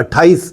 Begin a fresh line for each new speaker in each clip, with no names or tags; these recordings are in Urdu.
28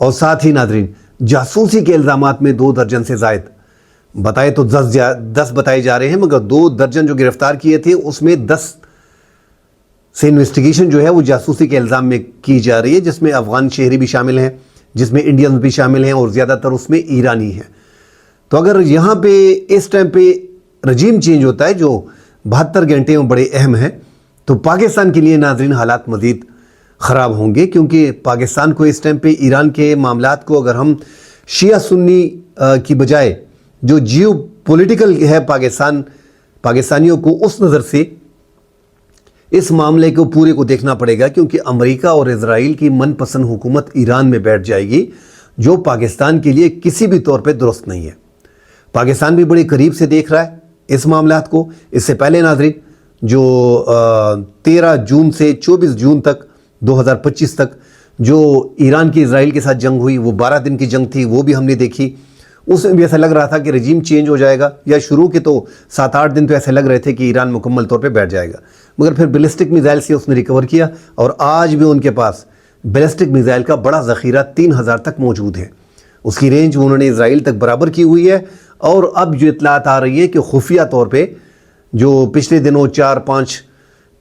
اور ساتھ ہی ناظرین جاسوسی کے الزامات میں 2 درجن سے زائد بتائے تو 10 بتائے جا رہے ہیں، مگر 2 درجن جو گرفتار کیے تھے اس میں 10 سے انویسٹیگیشن جو ہے وہ جاسوسی کے الزام میں کی جا رہی ہے، جس میں افغان شہری بھی شامل ہیں، جس میں انڈینز بھی شامل ہیں اور زیادہ تر اس میں ایرانی ہیں۔ تو اگر یہاں پہ اس ٹائم پہ رجیم چینج ہوتا ہے جو 72 گھنٹے میں بڑے اہم ہیں، تو پاکستان کے لیے ناظرین حالات مزید خراب ہوں گے، کیونکہ پاکستان کو اس ٹائم پہ ایران کے معاملات کو اگر ہم شیعہ سنی کی بجائے جو جیو پولیٹیکل ہے پاکستانیوں کو اس نظر سے اس معاملے کو پورے کو دیکھنا پڑے گا، کیونکہ امریکہ اور اسرائیل کی من پسند حکومت ایران میں بیٹھ جائے گی جو پاکستان کے لیے کسی بھی طور پہ درست نہیں ہے۔ پاکستان بھی بڑے قریب سے دیکھ رہا ہے اس معاملات کو۔ اس سے پہلے ناظرین جو 13 جون سے 24 جون تک 2025 تک جو ایران کی اسرائیل کے ساتھ جنگ ہوئی، وہ 12 دن کی جنگ تھی، وہ بھی ہم نے دیکھی۔ اس میں بھی ایسا لگ رہا تھا کہ رجیم چینج ہو جائے گا، یا شروع کے تو 7-8 دن تو ایسے لگ رہے تھے کہ ایران مکمل طور پہ بیٹھ جائے گا، مگر پھر بیلسٹک میزائل سے اس نے ریکور کیا، اور آج بھی ان کے پاس بیلسٹک میزائل کا بڑا ذخیرہ 3000 تک موجود ہے۔ اس کی رینج انہوں نے اسرائیل تک برابر کی ہوئی ہے، اور اب جو اطلاعات آ رہی ہے کہ خفیہ طور پہ جو پچھلے دنوں 4-5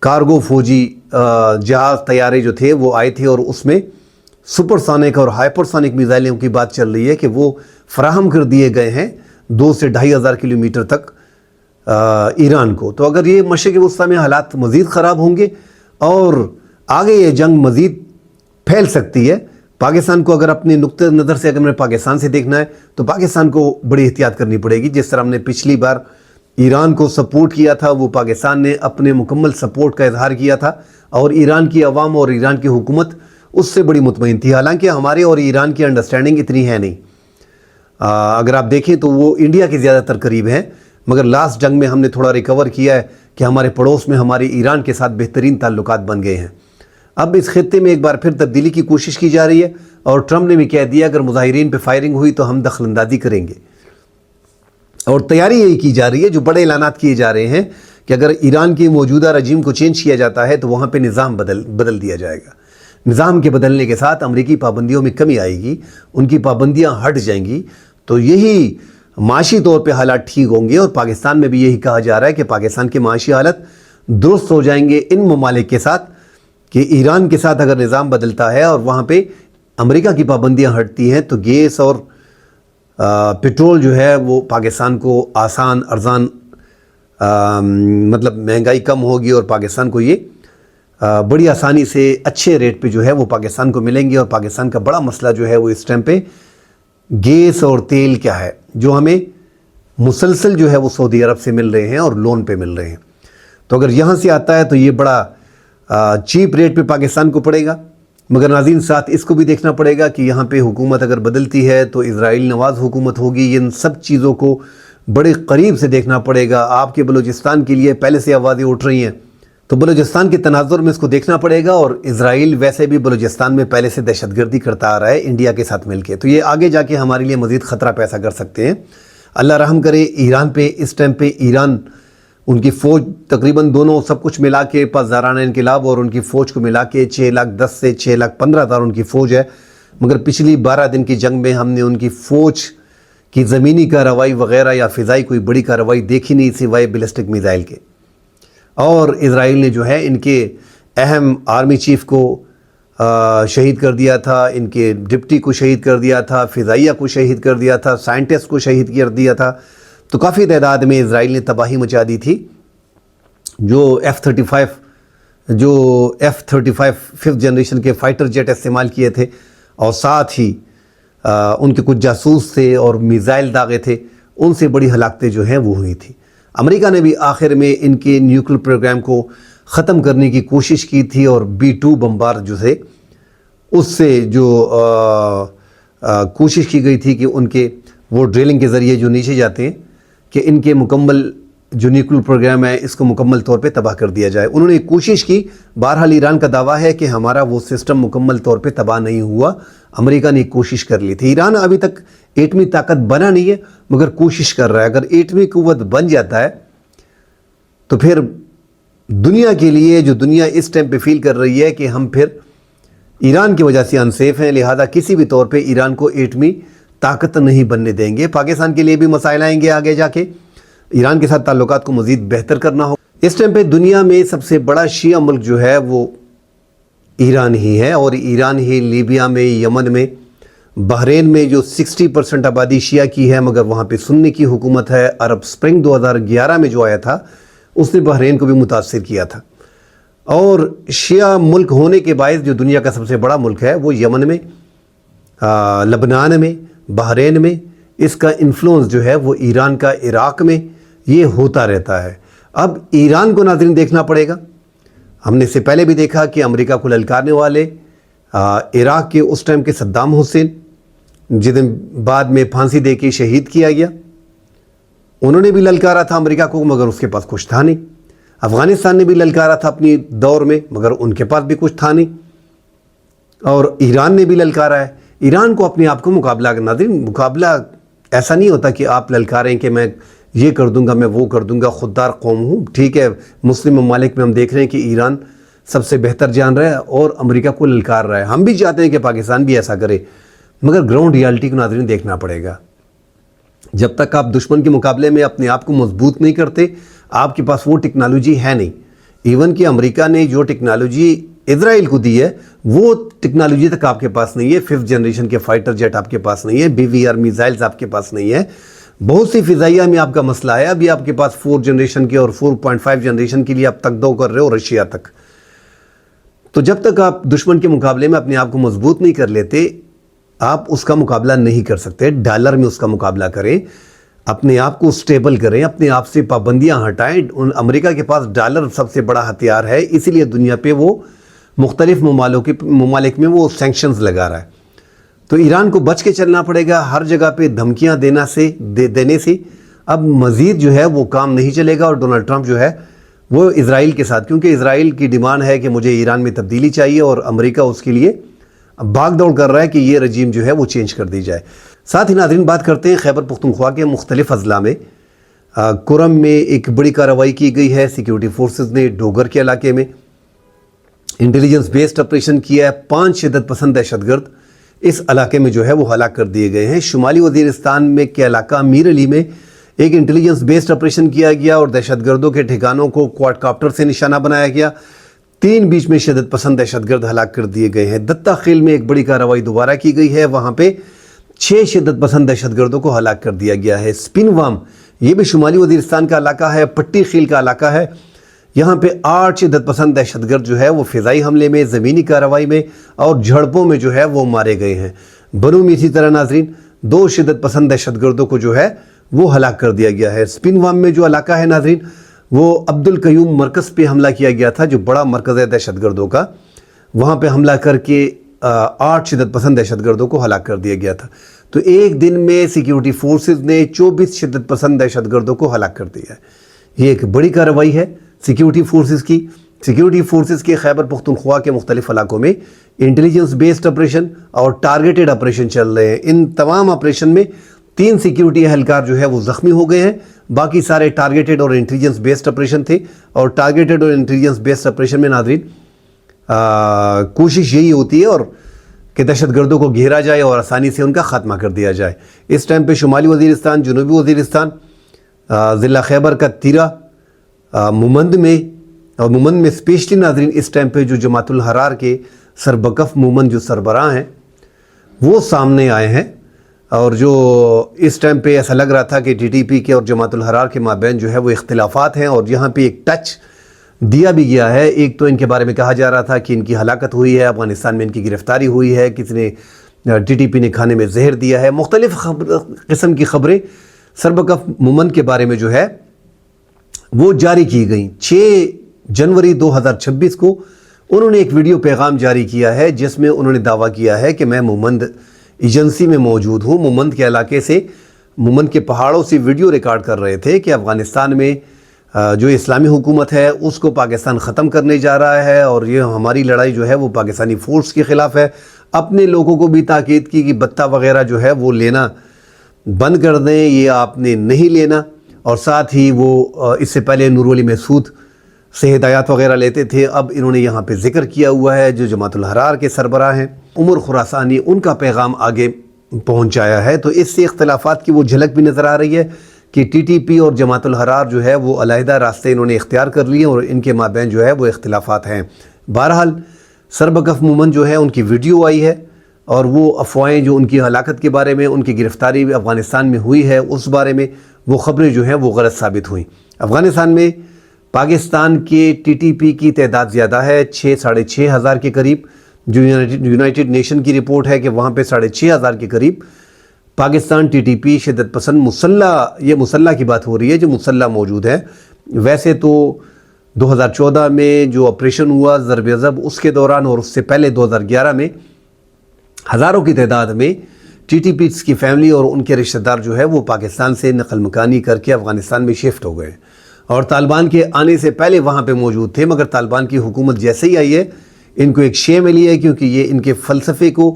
کارگو فوجی جہاز طیارے جو تھے وہ آئے تھے، اور اس میں سپر سونک اور ہائپر سونک میزائلوں کی بات چل رہی ہے کہ وہ فراہم کر دیے گئے ہیں 2 سے 2500 کلومیٹر تک ایران کو۔ تو اگر یہ مشرق وسطیٰ میں حالات مزید خراب ہوں گے اور آگے یہ جنگ مزید پھیل سکتی ہے، پاکستان کو اگر اپنے نقطہ نظر سے اگر ہمیں پاکستان سے دیکھنا ہے تو پاکستان کو بڑی احتیاط کرنی پڑے گی۔ جس طرح ہم نے پچھلی بار ایران کو سپورٹ کیا تھا، وہ پاکستان نے اپنے مکمل سپورٹ کا اظہار کیا تھا، اور ایران کی عوام اور ایران کی حکومت اس سے بڑی مطمئن تھی، حالانکہ ہمارے اور ایران کی انڈرسٹینڈنگ اتنی ہے نہیں۔ اگر آپ دیکھیں تو وہ انڈیا کے زیادہ تر قریب ہیں، مگر لاسٹ جنگ میں ہم نے تھوڑا ریکور کیا ہے کہ ہمارے پڑوس میں ہمارے ایران کے ساتھ بہترین تعلقات بن گئے ہیں۔ اب اس خطے میں ایک بار پھر تبدیلی کی کوشش کی جا رہی ہے، اور ٹرمپ نے بھی کہہ دیا اگر مظاہرین پہ فائرنگ ہوئی تو ہم دخل اندازی کریں گے، اور تیاری یہی کی جا رہی ہے، جو بڑے اعلانات کیے جا رہے ہیں کہ اگر ایران کی موجودہ رجیم کو چینج کیا جاتا ہے تو وہاں پہ نظام بدل دیا جائے گا۔ نظام کے بدلنے کے ساتھ امریکی پابندیوں میں کمی آئے گی، ان کی پابندیاں ہٹ جائیں گی، تو یہی معاشی طور پہ حالات ٹھیک ہوں گے، اور پاکستان میں بھی یہی کہا جا رہا ہے کہ پاکستان کے معاشی حالت درست ہو جائیں گے ان ممالک کے ساتھ، کہ ایران کے ساتھ اگر نظام بدلتا ہے اور وہاں پہ امریکہ کی پابندیاں ہٹتی ہیں تو گیس اور پٹرول جو ہے وہ پاکستان کو آسان ارزان مطلب مہنگائی کم ہوگی، اور پاکستان کو یہ بڑی آسانی سے اچھے ریٹ پہ جو ہے وہ پاکستان کو ملیں گے۔ اور پاکستان کا بڑا مسئلہ جو ہے وہ اس ٹائم پہ گیس اور تیل کیا ہے، جو ہمیں مسلسل جو ہے وہ سعودی عرب سے مل رہے ہیں اور لون پہ مل رہے ہیں۔ تو اگر یہاں سے آتا ہے تو یہ بڑا چیپ ریٹ پہ پاکستان کو پڑے گا، مگر ناظرین ساتھ اس کو بھی دیکھنا پڑے گا کہ یہاں پہ حکومت اگر بدلتی ہے تو اسرائیل نواز حکومت ہوگی۔ ان سب چیزوں کو بڑے قریب سے دیکھنا پڑے گا۔ آپ کے بلوچستان کے لیے پہلے سے آوازیں اٹھ رہی ہیں، تو بلوچستان کے تناظر میں اس کو دیکھنا پڑے گا، اور اسرائیل ویسے بھی بلوچستان میں پہلے سے دہشت گردی کرتا آ رہا ہے انڈیا کے ساتھ مل کے، تو یہ آگے جا کے ہمارے لیے مزید خطرہ پیدا کر سکتے ہیں۔ اللہ رحم کرے ایران پہ۔ اس ٹائم پہ ایران ان کی فوج تقریباً دونوں سب کچھ ملا کے پاسدارانہ انقلاب اور ان کی فوج کو ملا کے 6,10,000 سے 6,15,000 ان کی فوج ہے، مگر پچھلی 12 دن کی جنگ میں ہم نے ان کی فوج کی زمینی کارروائی وغیرہ یا فضائی کوئی بڑی کارروائی دیکھی نہیں سوائے بیلسٹک میزائل کے۔ اور اسرائیل نے جو ہے ان کے اہم آرمی چیف کو شہید کر دیا تھا، ان کے ڈپٹی کو شہید کر دیا تھا، فضائیہ کو شہید کر دیا تھا، سائنٹسٹ کو شہید کر دیا تھا، تو کافی تعداد میں اسرائیل نے تباہی مچا دی تھی۔ جو F-35 5th جنریشن کے فائٹر جیٹ استعمال کیے تھے، اور ساتھ ہی ان کے کچھ جاسوس تھے اور میزائل داغے تھے، ان سے بڑی ہلاکتیں جو ہیں وہ ہوئی تھی۔ امریکہ نے بھی آخر میں ان کے نیوکلیر پروگرام کو ختم کرنے کی کوشش کی تھی، اور B-2 بمبار جو ہے اس سے جو کوشش کی گئی تھی کہ ان کے وہ ڈرلنگ کے ذریعے جو نیچے جاتے ہیں کہ ان کے مکمل جو نیوکلیر پروگرام ہے اس کو مکمل طور پہ تباہ کر دیا جائے۔ انہوں نے کوشش کی، بہرحال ایران کا دعویٰ ہے کہ ہمارا وہ سسٹم مکمل طور پہ تباہ نہیں ہوا، امریکہ نے کوشش کر لی تھی۔ ایران ابھی تک ایٹمی طاقت بنا نہیں ہے، مگر کوشش کر رہا ہے۔ اگر ایٹمی قوت بن جاتا ہے تو پھر دنیا کے لیے، جو دنیا اس ٹائم پہ فیل کر رہی ہے کہ ہم پھر ایران کی وجہ سے انسیف ہیں، لہذا کسی بھی طور پہ ایران کو ایٹمی طاقت نہیں بننے دیں گے۔ پاکستان کے لیے بھی مسائل آئیں گے آگے جا کے، ایران کے ساتھ تعلقات کو مزید بہتر کرنا ہو۔ اس ٹائم پہ دنیا میں سب سے بڑا شیعہ ملک جو ہے وہ ایران ہی ہے، اور ایران ہی لیبیا میں، یمن میں، بحرین میں جو 60% آبادی شیعہ کی ہے مگر وہاں پہ سنی کی حکومت ہے۔ عرب سپرنگ 2011 میں جو آیا تھا اس نے بحرین کو بھی متاثر کیا تھا، اور شیعہ ملک ہونے کے باعث جو دنیا کا سب سے بڑا ملک ہے وہ یمن میں، لبنان میں، بحرین میں، اس کا انفلوئنس جو ہے وہ ایران کا عراق میں یہ ہوتا رہتا ہے۔ اب ایران کو ناظرین دیکھنا پڑے گا۔ ہم نے اس سے پہلے بھی دیکھا کہ امریکہ کو للکارنے والے عراق کے اس ٹائم کے صدام حسین، جنہیں بعد میں پھانسی دے کے شہید کیا گیا، انہوں نے بھی للکارا تھا امریکہ کو مگر اس کے پاس کچھ تھا نہیں۔ افغانستان نے بھی للکارا تھا اپنی دور میں مگر ان کے پاس بھی کچھ تھا نہیں، اور ایران نے بھی للکارا ہے۔ ایران کو اپنے آپ کو مقابلہ ناظرین، مقابلہ ایسا نہیں ہوتا کہ آپ للکاریں کہ میں یہ کر دوں گا، میں وہ کر دوں گا، خوددار قوم ہوں۔ ٹھیک ہے، مسلم ممالک میں ہم دیکھ رہے ہیں کہ ایران سب سے بہتر جان رہا ہے اور امریکہ کو للکار رہا ہے۔ ہم بھی چاہتے ہیں کہ پاکستان بھی ایسا کرے مگر گراؤنڈ ریالٹی کو ناظرین دیکھنا پڑے گا۔ جب تک آپ دشمن کے مقابلے میں اپنے آپ کو مضبوط نہیں کرتے، آپ کے پاس وہ ٹیکنالوجی ہے نہیں۔ ایون کہ امریکہ نے جو ٹیکنالوجی اسرائیل کو دی ہے وہ ٹیکنالوجی تک آپ کے پاس نہیں ہے۔ 5th جنریشن کے فائٹر جیٹ آپ کے پاس نہیں ہے، BVR میزائلز آپ کے پاس نہیں ہے۔ بہت سی فضائیہ میں آپ کا مسئلہ ہے، ابھی آپ کے پاس 4 جنریشن کے اور 4.5 جنریشن کے لیے آپ تک دو کر رہے ہو رشیا تک۔ تو جب تک آپ دشمن کے مقابلے میں اپنے آپ کو مضبوط نہیں کر لیتے، آپ اس کا مقابلہ نہیں کر سکتے۔ ڈالر میں اس کا مقابلہ کریں، اپنے آپ کو سٹیبل کریں، اپنے آپ سے پابندیاں ہٹائیں۔ امریکہ کے پاس ڈالر سب سے بڑا ہتھیار ہے، اسی لیے دنیا پہ وہ مختلف ممالک میں وہ سینکشنز لگا رہا ہے۔ تو ایران کو بچ کے چلنا پڑے گا، ہر جگہ پہ دھمکیاں دینے سے اب مزید جو ہے وہ کام نہیں چلے گا۔ اور ڈونلڈ ٹرمپ جو ہے وہ اسرائیل کے ساتھ، کیونکہ اسرائیل کی ڈیمانڈ ہے کہ مجھے ایران میں تبدیلی چاہیے، اور امریکہ اس کے لیے بھاگ دوڑ کر رہا ہے کہ یہ رجیم جو ہے وہ چینج کر دی جائے۔ ساتھ ہی ناظرین بات کرتے ہیں خیبر پختونخوا کے مختلف اضلاع میں کرم میں ایک بڑی کارروائی کی گئی ہے۔ سیکیورٹی فورسز نے ڈوگر کے علاقے میں انٹیلیجنس بیسڈ آپریشن کیا ہے۔ 5 شدت پسند دہشت گرد اس علاقے میں جو ہے وہ ہلاک کر دیے گئے ہیں۔ شمالی وزیرستان میں کے علاقہ میر علی میں ایک انٹیلیجنس بیسڈ آپریشن کیا گیا اور دہشت گردوں کے ٹھکانوں کو کوارڈ کاپٹر سے نشانہ بنایا گیا۔ 3 بیچ میں شدت پسند دہشت گرد ہلاک کر دیے گئے ہیں۔ دتا خیل میں ایک بڑی کارروائی دوبارہ کی گئی ہے، وہاں پہ 6 شدت پسند دہشت گردوں کو ہلاک کر دیا گیا ہے۔ سپن وام یہ بھی شمالی وزیرستان کا علاقہ ہے، پٹی خیل کا علاقہ ہے، یہاں پہ 8 شدت پسند دہشت گرد جو ہے وہ فضائی حملے میں، زمینی کارروائی میں اور جھڑپوں میں جو ہے وہ مارے گئے ہیں۔ بنو میں اسی طرح ناظرین 2 شدت پسند دہشت گردوں کو جو ہے وہ ہلاک کر دیا گیا ہے۔ سپن وام میں جو علاقہ ہے ناظرین وہ عبد القیوم مرکز پہ حملہ کیا گیا تھا، جو بڑا مرکز ہے دہشت گردوں کا، وہاں پہ حملہ کر کے 8 شدت پسند دہشت گردوں کو ہلاک کر دیا گیا تھا۔ تو ایک دن میں سیکیورٹی فورسز نے 24 شدت پسند دہشت گردوں کو ہلاک کر دیا ہے۔ یہ ایک بڑی کارروائی ہے سیکیورٹی فورسز کی۔ سیکیورٹی فورسز کے خیبر پختونخوا کے مختلف علاقوں میں انٹیلیجنس بیسڈ آپریشن اور ٹارگیٹڈ آپریشن چل رہے ہیں۔ ان تمام آپریشن میں 3 سیکیورٹی اہلکار جو ہے وہ زخمی ہو گئے ہیں، باقی سارے ٹارگیٹڈ اور انٹیلیجنس بیسڈ آپریشن تھے۔ اور ٹارگیٹڈ اور انٹیلیجنس بیسڈ آپریشن میں ناظرین کوشش یہی ہوتی ہے اور کہ دہشت گردوں کو گھیرا جائے اور آسانی سے ان کا خاتمہ کر دیا جائے۔ اس ٹائم پہ شمالی وزیرستان، جنوبی وزیرستان، ضلع خیبر کا تیرہ، مومند میں، اور مومند میں اسپیشلی ناظرین اس ٹائم پہ جو جماعت الحرار کے سربکف مومند جو سربراہ ہیں وہ سامنے آئے ہیں، اور جو اس ٹائم پہ ایسا لگ رہا تھا کہ TTP کے اور جماعت الحرار کے مابین جو ہے وہ اختلافات ہیں، اور یہاں پہ ایک ٹچ دیا بھی گیا ہے۔ ایک تو ان کے بارے میں کہا جا رہا تھا کہ ان کی ہلاکت ہوئی ہے، افغانستان میں ان کی گرفتاری ہوئی ہے، کسی نے TTP نے کھانے میں زہر دیا ہے، مختلف قسم کی خبریں سربکف مومند کے بارے میں جو ہے وہ جاری کی گئیں۔ 6 جنوری 2026 کو انہوں نے ایک ویڈیو پیغام جاری کیا ہے جس میں انہوں نے دعویٰ کیا ہے کہ میں مومند ایجنسی میں موجود ہوں، مومند کے علاقے سے، مومند کے پہاڑوں سے ویڈیو ریکارڈ کر رہے تھے کہ افغانستان میں جو اسلامی حکومت ہے اس کو پاکستان ختم کرنے جا رہا ہے، اور یہ ہماری لڑائی جو ہے وہ پاکستانی فورس کے خلاف ہے۔ اپنے لوگوں کو بھی تاکید کی کہ بتہ وغیرہ جو ہے وہ لینا بند کر دیں، یہ آپ نے نہیں لینا۔ اور ساتھ ہی وہ اس سے پہلے نور ولی محسود سے ہدایات وغیرہ لیتے تھے، اب انہوں نے یہاں پہ ذکر کیا ہوا ہے جو جماعت الحرار کے سربراہ ہیں عمر خراسانی، ان کا پیغام آگے پہنچایا ہے۔ تو اس سے اختلافات کی وہ جھلک بھی نظر آ رہی ہے کہ ٹی ٹی پی اور جماعت الحرار جو ہے وہ علیحدہ راستے انہوں نے اختیار کر لیے اور ان کے مابین جو ہے وہ اختلافات ہیں۔ بہرحال سربکف مومن جو ہے ان کی ویڈیو آئی ہے اور وہ افواہیں جو ان کی ہلاکت کے بارے میں، ان کی گرفتاری افغانستان میں ہوئی ہے اس بارے میں، وہ خبریں جو ہیں وہ غلط ثابت ہوئیں۔ افغانستان میں پاکستان کے ٹی ٹی پی کی تعداد زیادہ ہے، 6,500 ہزار کے قریب، جو یونائٹڈ نیشن کی رپورٹ ہے کہ وہاں پہ 6,500 کے قریب پاکستان ٹی ٹی پی شدت پسند یہ مسلح کی بات ہو رہی ہے جو مسلح موجود ہے۔ ویسے تو 2014 میں جو آپریشن ہوا ضرب ضب، اس کے دوران اور اس سے پہلے 2011 میں ہزاروں کی تعداد میں ٹی ٹی پیز کی فیملی اور ان کے رشتہ دار جو ہے وہ پاکستان سے نقل مکانی کر کے افغانستان میں شفٹ ہو گئے اور طالبان کے آنے سے پہلے وہاں پہ موجود تھے، مگر طالبان کی حکومت جیسے ہی آئی ہے ان کو ایک شے ملی ہے کیونکہ یہ ان کے فلسفے کو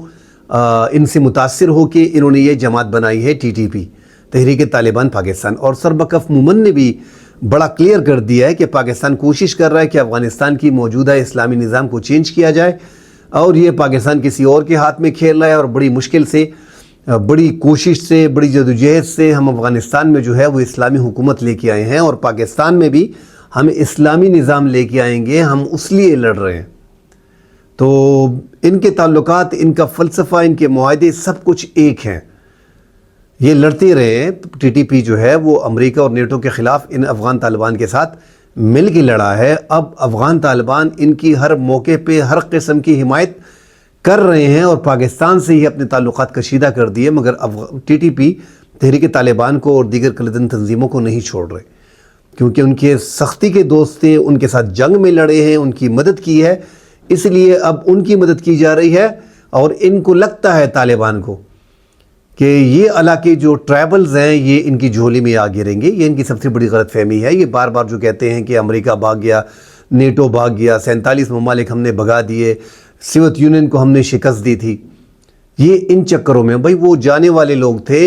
ان سے متاثر ہو کے انہوں نے یہ جماعت بنائی ہے ٹی ٹی پی، تحریک طالبان پاکستان۔ اور سربکف مومن نے بھی بڑا کلیئر کر دیا ہے کہ پاکستان کوشش کر رہا ہے کہ افغانستان کی موجودہ اسلامی نظام کو چینج کیا جائے اور یہ پاکستان کسی اور کے ہاتھ میں کھیل رہا ہے، اور بڑی مشکل سے، بڑی کوشش سے، بڑی جدوجہد سے ہم افغانستان میں جو ہے وہ اسلامی حکومت لے کے آئے ہیں اور پاکستان میں بھی ہم اسلامی نظام لے کے آئیں گے، ہم اس لیے لڑ رہے ہیں۔ تو ان کے تعلقات، ان کا فلسفہ، ان کے معاہدے سب کچھ ایک ہیں، یہ لڑتے رہے ہیں۔ ٹی ٹی پی جو ہے وہ امریکہ اور نیٹو کے خلاف ان افغان طالبان کے ساتھ مل کے لڑا ہے۔ اب افغان طالبان ان کی ہر موقع پہ ہر قسم کی حمایت کر رہے ہیں اور پاکستان سے ہی اپنے تعلقات کشیدہ کر دیے، مگر ٹی ٹی پی تحریک طالبان کو اور دیگر کلدن تنظیموں کو نہیں چھوڑ رہے کیونکہ ان کے سختی کے دوست تھے، ان کے ساتھ جنگ میں لڑے ہیں، ان کی مدد کی ہے، اس لیے اب ان کی مدد کی جا رہی ہے۔ اور ان کو لگتا ہے طالبان کو کہ یہ علاقے جو ٹرائبلز ہیں یہ ان کی جھولی میں آ گریں گے۔ یہ ان کی سب سے بڑی غلط فہمی ہے۔ یہ بار بار جو کہتے ہیں کہ امریکہ بھاگ گیا، نیٹو بھاگ گیا، 47 ممالک ہم نے بھگا دیے، سوویت یونین کو ہم نے شکست دی تھی، یہ ان چکروں میں بھائی وہ جانے والے لوگ تھے،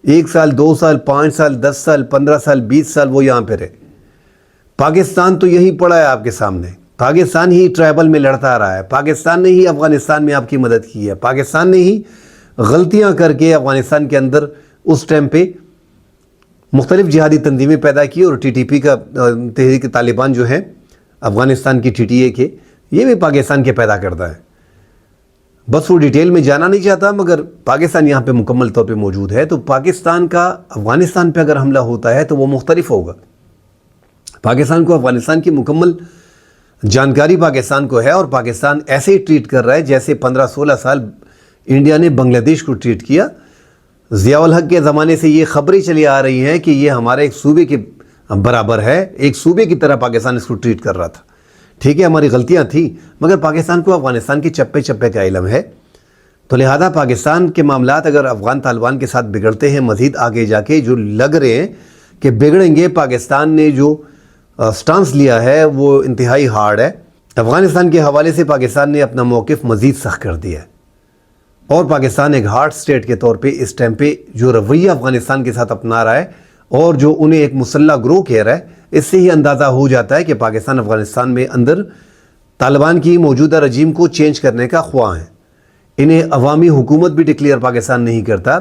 1 سال 2 سال 5 سال 10 سال 15 سال 20 سال وہ یہاں پہ رہے۔ پاکستان تو یہی پڑا ہے آپ کے سامنے، پاکستان ہی ٹرائبل میں لڑتا آ رہا ہے، پاکستان نے ہی افغانستان میں آپ کی مدد کی ہے، پاکستان نے ہی غلطیاں کر کے افغانستان کے اندر اس ٹائم پہ مختلف جہادی تنظیمیں پیدا کی، اور ٹی ٹی پی کا تحریک طالبان جو ہے افغانستان کی ٹی ٹی اے کے، یہ بھی پاکستان کے پیدا کرتا ہے۔ بس وہ ڈیٹیل میں جانا نہیں چاہتا، مگر پاکستان یہاں پہ مکمل طور پہ موجود ہے۔ تو پاکستان کا افغانستان پہ اگر حملہ ہوتا ہے تو وہ مختلف ہوگا۔ پاکستان کو افغانستان کی مکمل جانکاری پاکستان کو ہے، اور پاکستان ایسے ہی ٹریٹ کر رہا ہے جیسے 15-16 سال انڈیا نے بنگلہ دیش کو ٹریٹ کیا۔ ضیاء الحق کے زمانے سے یہ خبریں چلی آ رہی ہیں کہ یہ ہمارے ایک صوبے کے برابر ہے، ایک صوبے کی طرح پاکستان اس کو ٹریٹ کر رہا تھا۔ ٹھیک ہے، ہماری غلطیاں تھیں، مگر پاکستان کو افغانستان کے چپے چپے کا علم ہے، تو لہذا پاکستان کے معاملات اگر افغان طالبان کے ساتھ بگڑتے ہیں مزید آگے جا کے، جو لگ رہے ہیں کہ بگڑیں گے، پاکستان نے جو سٹانس لیا ہے وہ انتہائی ہارڈ ہے۔ افغانستان کے حوالے سے پاکستان نے اپنا موقف مزید سخت کر دیا ہے، اور پاکستان ایک ہارڈ سٹیٹ کے طور پہ اس ٹائم پہ جو رویہ افغانستان کے ساتھ اپنا رہا ہے اور جو انہیں ایک مسلح گروہ کہہ رہا ہے، اس سے ہی اندازہ ہو جاتا ہے کہ پاکستان افغانستان میں اندر طالبان کی موجودہ رجیم کو چینج کرنے کا خواہاں ہے۔ انہیں عوامی حکومت بھی ڈکلیئر پاکستان نہیں کرتا،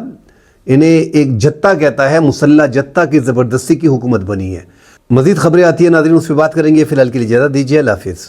انہیں ایک جتھا کہتا ہے، مسلح جتھا کی زبردستی کی حکومت بنی ہے۔ مزید خبریں آتی ہیں ناظرین، اس پہ بات کریں گے، فی الحال کے لیے اجازت دیجیے، اللہ حافظ۔